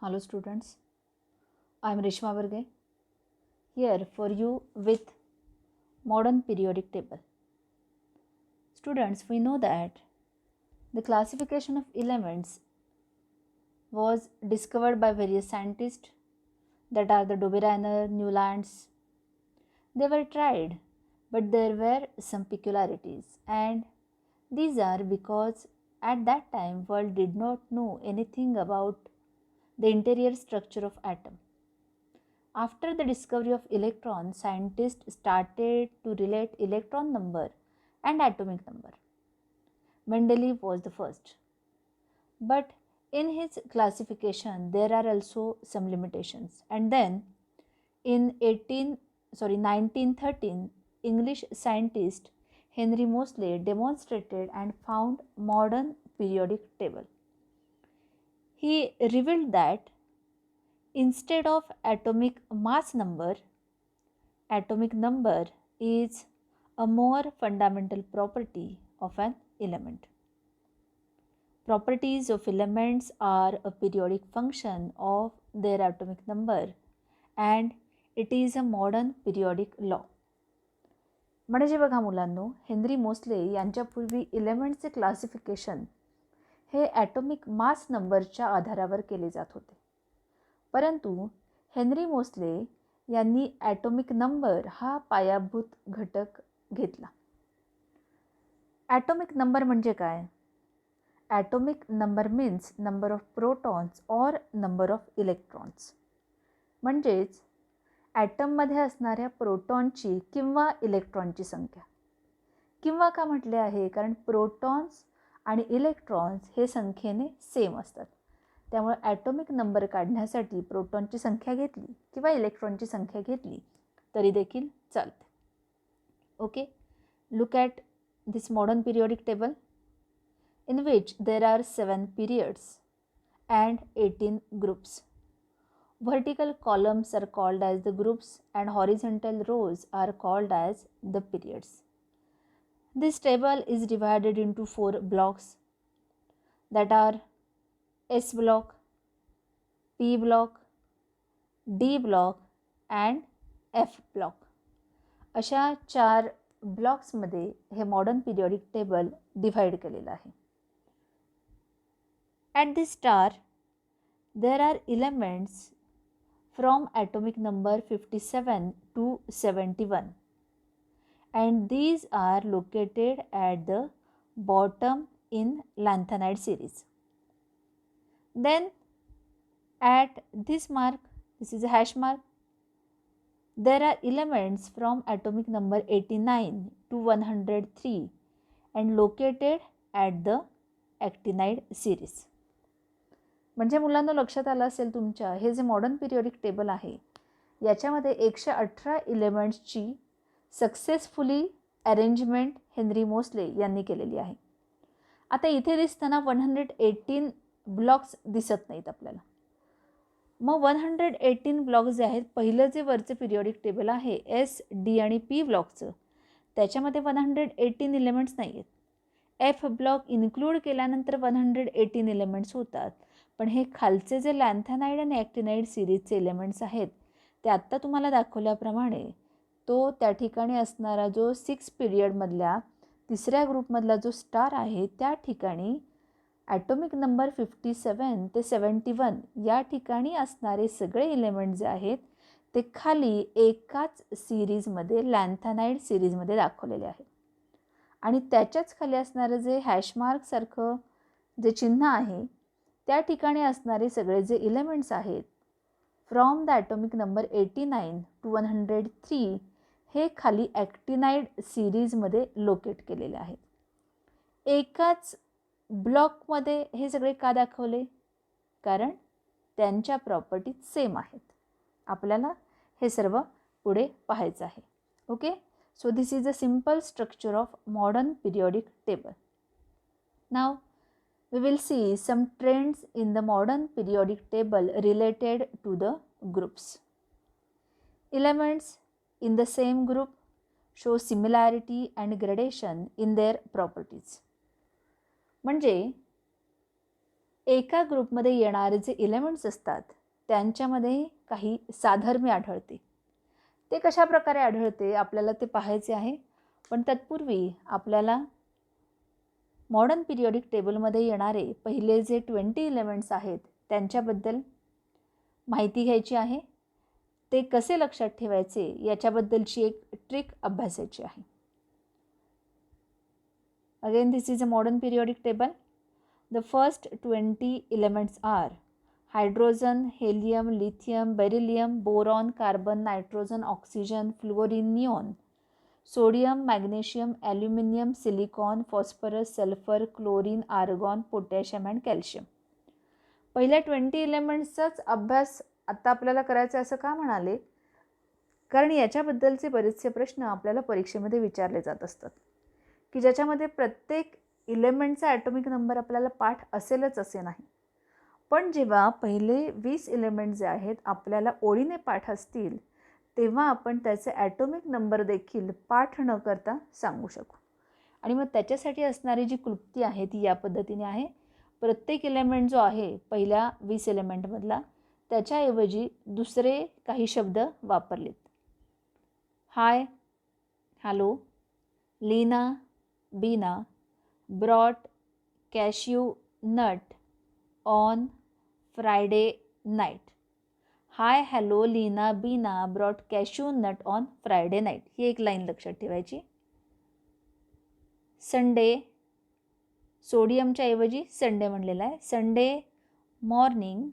Hello students, I am Reshma Varge here for you with modern periodic table. Students, we know that the classification of elements was discovered by various scientists, that are the Dobereiner, Newlands. They were tried, but there were some peculiarities, and these are because at that time world did not know anything about the interior structure of atom. After the discovery of electrons, scientists started to relate electron number and atomic number. Mendeleev was the first. But in his classification, there are also some limitations. And then in 1913, English scientist Henry Moseley demonstrated and found modern periodic table. He revealed that instead of atomic mass number, atomic number is a more fundamental property of an element. Properties of elements are a periodic function of their atomic number and it is a modern periodic law. म्हणजे बघा मुलांनो, Henry Mosley यांच्यापूर्वी एलिमेंटचे classification हे atomic mass नंबरच्या आधारावर केले जात होते. परंतु हेनरी मोस्ले यांनी ॲटॉमिक नंबर हा पायाभूत घटक घेतला. ॲटॉमिक नंबर म्हणजे काय? Atomic number means number of protons or number of electrons. म्हणजेच ॲटममध्ये असणाऱ्या प्रोटॉनची किंवा इलेक्ट्रॉनची संख्या. किंवा का म्हटले आहे? कारण प्रोटॉन्स आणि इलेक्ट्रॉन्स हे संख्येने सेम असतात. त्यामुळे ॲटॉमिक नंबर काढण्यासाठी प्रोटॉनची संख्या घेतली किंवा इलेक्ट्रॉनची संख्या घेतली तरी देखील चालते. Okay, look at this modern periodic table in which there are 7 periods and 18 groups. Vertical columns are called as the groups and horizontal rows are called as the periods. This table is divided into 4 blocks that are S block, P block, D block and F block. अशा 4 ब्लॉक्समध्ये हे modern periodic table divide केलेलं आहे. At the star, there are elements from atomic number 57 to 71 and these are located at the bottom in lanthanide series. Then at this mark, this is a hash mark, there are elements from atomic number 89 to 103 and located at the actinide series. म्हणजे मुलांना लक्षात आलं असेल तुमच्या, हे जे modern periodic table आहे याच्यामध्ये 118 एलिमेंट्सची सक्सेसफुली अरेंजमेंट हेनरी मोस्ले यांनी केलेली आहे. आता इथे दिसताना 118 ब्लॉक्स दिसत नाहीत आपल्याला. मग 118 ब्लॉक्स जे आहेत, पहिलं जे वरचं पिरियोडिक टेबल आहे एस, डी आणि पी ब्लॉकचं, त्याच्यामध्ये 118 एलिमेंट्स नाही आहेत. एफ ब्लॉक इन्क्लूड केल्यानंतर 118 एलिमेंट्स होतात. पण हे खालचे जे लॅन्थॅनाइड आणि ॲक्टिनाइड सिरीजचे एलिमेंट्स आहेत ते आत्ता तुम्हाला दाखवल्याप्रमाणे तो त्या ठिकाणी असणारा जो 6 पिरियडमधल्या तिसऱ्या ग्रुपमधला जो स्टार आहे त्या ठिकाणी ॲटॉमिक नंबर 57 ते 71 या ठिकाणी असणारे सगळे एलिमेंट जे आहेत ते खाली एकाच सिरीजमध्ये लॅन्थॅनाइड सिरीजमध्ये दाखवलेले आहेत. आणि त्याच्याच खाली असणारं जे हॅशमार्कसारखं जे चिन्ह आहे त्या ठिकाणी असणारे सगळे जे एलिमेंट्स आहेत from the atomic number 89 to 103 हे खाली ॲक्टिनाइड सिरीजमध्ये लोकेट केलेले आहेत. एकाच ब्लॉकमध्ये हे सगळे का दाखवले? कारण त्यांच्या प्रॉपर्टीज सेम आहेत. आपल्याला हे सर्व पुढे पाहायचं आहे. Okay, so this is a simple structure of modern periodic table. Now we will see some trends in the modern periodic table related to the groups. Elements in the same group show similarity and gradation in their properties. म्हणजे एका ग्रुपमध्ये येणारे जे elements असतात त्यांच्यामध्ये काही साधर्म्य आढळते. ते कशा प्रकारे आढळते आपल्याला ते पाहायचे आहे. पण तत्पूर्वी आपल्याला मॉडर्न पिरियोडिक टेबलमध्ये येणारे पहिले जे 20 एलिमेंट्स आहेत त्यांच्याबद्दल माहिती घ्यायची आहे. ते कसे लक्षात ठेवायचे याच्याबद्दलची एक ट्रिक अभ्यासायची आहे. Again this is a modern periodic table. The first 20 elements are hydrogen, helium, lithium, beryllium, boron, carbon, nitrogen, oxygen, fluorine, neon, sodium, magnesium, aluminum, silicon, phosphorus, sulfur, chlorine, argon, potassium and calcium. पहिल्या 20 एलिमेंट्सचाच अभ्यास आता आपल्याला करायचा असं का म्हणाले? कारण याच्याबद्दलचे बरेचसे प्रश्न आपल्याला परीक्षेमध्ये विचारले जात असतात की ज्याच्यामध्ये प्रत्येक एलिमेंटचा ॲटॉमिक नंबर आपल्याला पाठ असेलच असे नाही. पण जेव्हा पहिले 20 एलिमेंट जे आहेत आपल्याला ओळीने पाठ असतील तेव्हा आपण त्याचे ॲटॉमिक नंबर देखील पाठ न करता सांगू शकू. आणि मग त्याच्यासाठी असणारी जी क्लुप्ती आहे ती या पद्धतीने आहे. प्रत्येक एलिमेंट जो आहे पहिल्या 20 एलिमेंटमधला त्याच्याऐवजी दुसरे काही शब्द वापरलेत. Hi, hello, Leena, Beena brought cashew nut on Friday night. Hi, hello, Lina, Bina brought cashew nut on Friday night. ही एक लाईन लक्षात ठेवायची. संडे, सोडियमच्या ऐवजी संडे म्हणलेला आहे. Sunday morning,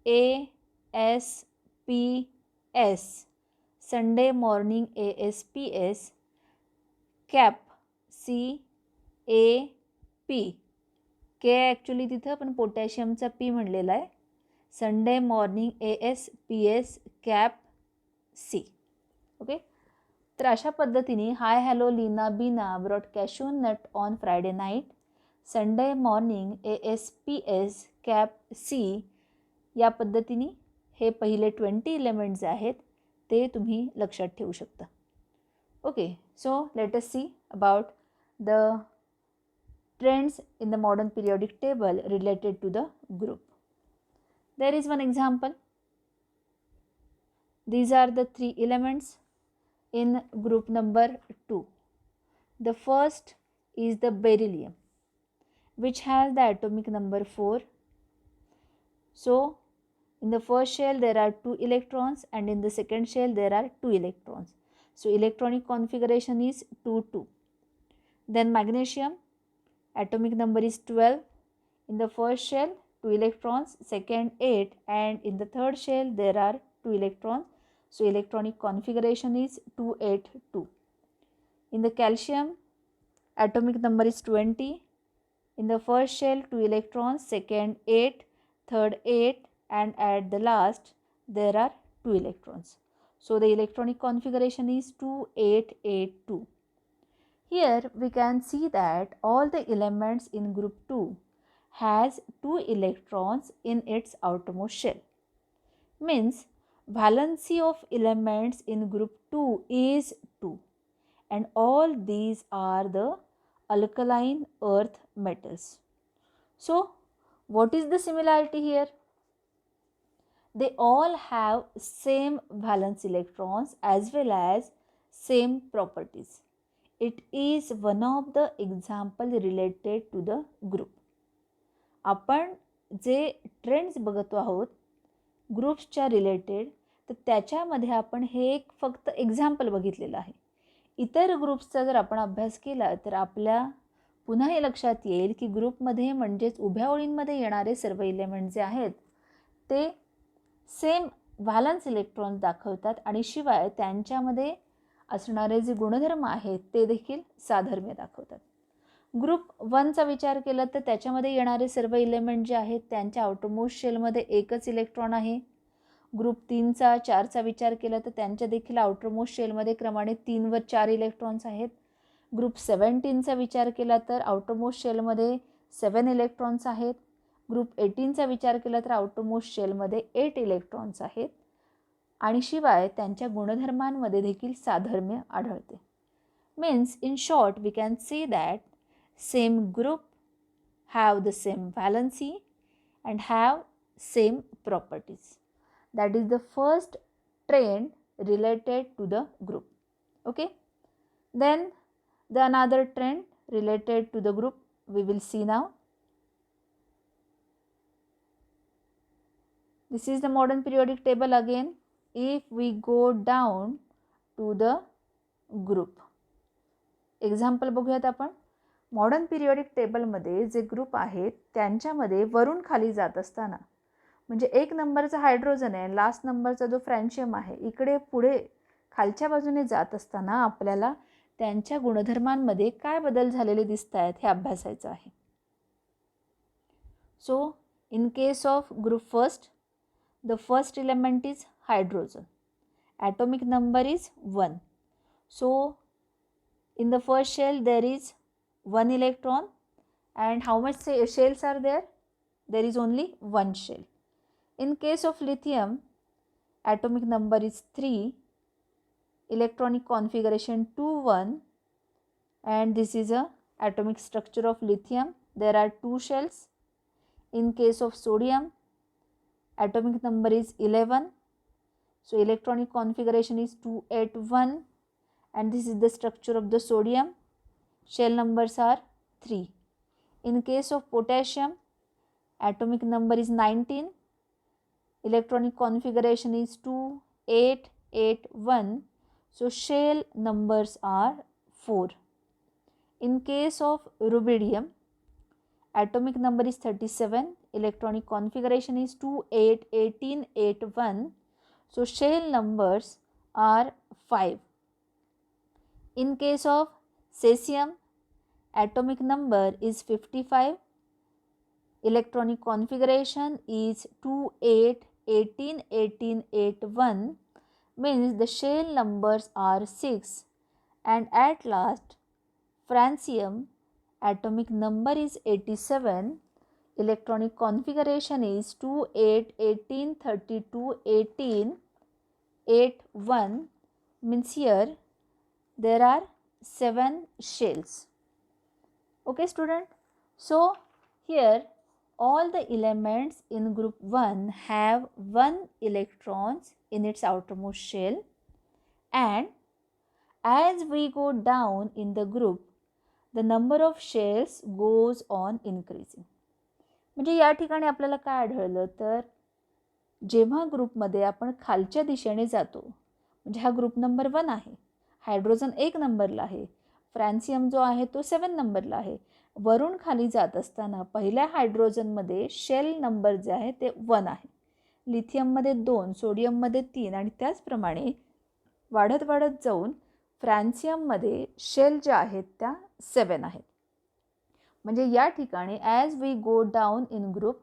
ASPS, Sunday morning ASPS, cap, CAP, K actually तिथं पण पोटॅशियमचा P म्हणलेला आहे. Sunday morning ASPS cap C. Okay, तर अशा पद्धतीने hi, hello, Leena, Beena brought cashew nut on Friday night, Sunday morning ASPS cap C या पद्धतीने हे पहिले 20 एलिमेंट जे आहेत ते तुम्ही लक्षात ठेवू शकता. Okay, so let us see about the trends in the modern periodic table related to the group. There is one example. These are the 3 elements in group number 2. The first is the beryllium, which has the atomic number 4. So in the first shell there are 2 electrons and in the second shell there are 2 electrons. So electronic configuration is 2-2. Then magnesium, atomic number is 12. In the first shell 2 electrons, second 8, and in the third shell there are 2 electrons. So electronic configuration is 2-8-2. In the calcium, atomic number is 20. In the first shell 2 electrons, second 8, third 8, and at the last there are 2 electrons. So the electronic configuration is 2-8-8-2. Here we can see that all the elements in group 2 has 2 electrons in its outermost shell. Means valency of elements in group 2 is 2 and all these are the alkaline earth metals. So what is the similarity here? They all have same valence electrons as well as same properties. It is one of the example related to the group. आपण जे trends बघतो आहोत ग्रुप्सच्या related तर त्याच्यामध्ये आपण हे एक फक्त एक्झाम्पल बघितलेलं आहे. इतर ग्रुप्सचा जर आपण अभ्यास केला तर आपल्या पुन्हा हे लक्षात येईल की ग्रुपमध्ये म्हणजेच उभ्या ओळींमध्ये येणारे सर्व एलिमेंट जे आहेत ते सेम व्हॅलन्स इलेक्ट्रॉन्स दाखवतात आणि शिवाय त्यांच्यामध्ये असणारे जे गुणधर्म आहेत ते देखील साधर्म्य दाखवतात. ग्रुप 1चा विचार केला तर त्याच्यामध्ये येणारे सर्व एलिमेंट जे आहेत त्यांच्या आउटरमोस्ट शेलमध्ये एकच इलेक्ट्रॉन आहे. ग्रुप 3चा 4चा विचार केला तर त्यांच्या देखील आउटरमोस्ट शेलमध्ये क्रमाने 3 व 4 इलेक्ट्रॉन्स आहेत. ग्रुप 17चा विचार केला तर आउटरमोस्ट शेलमध्ये 7 इलेक्ट्रॉन्स आहेत. ग्रुप 18चा विचार केला तर आउटरमोस्ट शेलमध्ये 8 इलेक्ट्रॉन्स आहेत आणि शिवाय त्यांच्या गुणधर्मांमध्ये देखील साधर्म्य आढळते. Means in short we can say that same group have the same valency and have same properties. That is the first trend related to the group. Okay. Then the another trend related to the group we will see now. This is the modern periodic table again. If we go down to the group, example बघूयात आपण. Modern periodic टेबलमध्ये जे group आहेत त्यांच्यामध्ये वरून खाली जात असताना, म्हणजे 1 नंबरचा हायड्रोजन आहे, लास्ट नंबरचा जो फ्रॅन्शियम आहे, इकडे पुढे खालच्या बाजूने जात असताना आपल्याला त्यांच्या गुणधर्मांमध्ये काय बदल झालेले दिसत आहेत हे अभ्यासायचं आहे. So in case of group first, the first element is hydrogen. Atomic number is 1. So in the first shell there is 1 electron, and how much shells are there? There is only 1 shell. In case of lithium, atomic number is 3, electronic configuration 2 1, and this is a atomic structure of lithium. There are 2 shells. In case of sodium, atomic number is 11, so electronic configuration is 281, and this is the structure of the sodium. Shell numbers are 3. In case of potassium, atomic number is 19, electronic configuration is 2881, so shell numbers are 4. In case of rubidium, atomic number is 37, electronic configuration is 281881, so shell numbers are 5. In case of cesium, atomic number is 55, electronic configuration is 28181881, means the shell numbers are 6. And at last, francium, atomic number is 87, electronic configuration is 2818321881, means here there are 7 shells. Okay student, so here all the elements in group 1 have 1 electrons in its outermost shell, and as we go down in the group, the number of shells goes on increasing. म्हणजे या ठिकाणी आपल्याला काय आढळलं तर जेव्हा ग्रुपमध्ये आपण खालच्या दिशेने जातो, म्हणजे हा ग्रुप नंबर 1 आहे, हायड्रोजन 1 नंबरला आहे, फ्रॅन्सियम जो आहे तो 7 नंबरला आहे, वरून खाली जात असताना पहिल्या हायड्रोजनमध्ये शेल नंबर जे आहे ते 1 आहे, लिथियममध्ये 2, सोडियममध्ये 3, आणि त्याचप्रमाणे वाढत वाढत जाऊन फ्रॅन्सियममध्ये शेल ज्या आहेत त्या 7 आहेत. म्हणजे या ठिकाणी as we go down in group,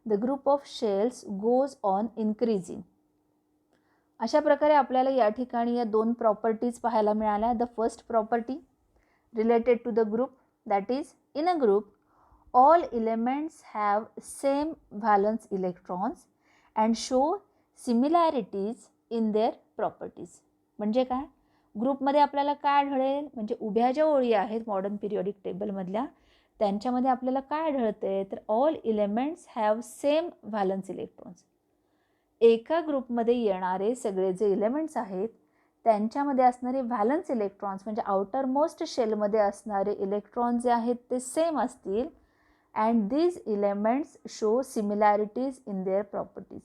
the group of shells goes on increasing. अशा प्रकारे आपल्याला या ठिकाणी या 2 प्रॉपर्टीज पाहायला मिळाल्या. The first property related to the group, that is in a group all elements have same valence electrons and show similarities in their properties. म्हणजे काय, ग्रुपमध्ये आपल्याला काय आढळेल, म्हणजे उभ्या ज्या ओळी आहेत मॉडर्न पिरियडिक टेबलमधल्या त्यांच्यामध्ये आपल्याला काय आढळते तर all elements have same valence electrons. एका ग्रुपमध्ये येणारे सगळे जे एलिमेंट्स आहेत त्यांच्यामध्ये असणारे व्हॅलन्स इलेक्ट्रॉन्स म्हणजे आउटर मोस्ट शेलमध्ये असणारे इलेक्ट्रॉन जे आहेत ते सेम असतील. And these elements show similarities in their properties.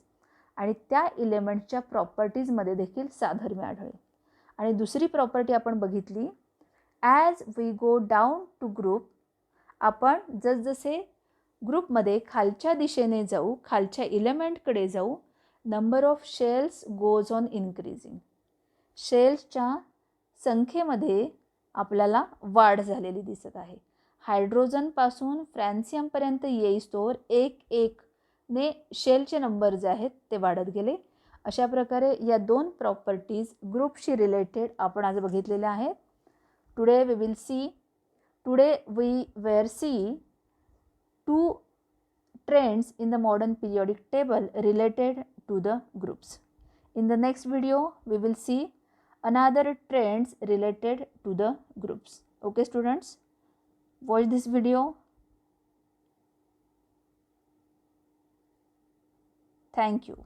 आणि त्या एलिमेंट्सच्या प्रॉपर्टीजमध्ये देखील साधर्म्य आढळेल. आणि दुसरी प्रॉपर्टी आपण बघितली, as we go down to group, आपण जसजसे ग्रुपमध्ये खालच्या दिशेने जाऊ, खालच्या एलिमेंटकडे जाऊ, number of shells goes on increasing. शेल्सच्या संख्येमध्ये आपल्याला वाढ झालेली दिसत आहे. हायड्रोजनपासून फ्रॅन्सियमपर्यंत येईस्तोवर 1-1ने शेलचे नंबर जे आहेत ते वाढत गेले. अशा प्रकारे या 2 प्रॉपर्टीज ग्रुपशी रिलेटेड आपण आज बघितलेल्या आहेत. Today we were see 2 trends in the modern periodic table related to the groups. In the next video we will see another trends related to the groups. Okay students, watch this video. Thank you.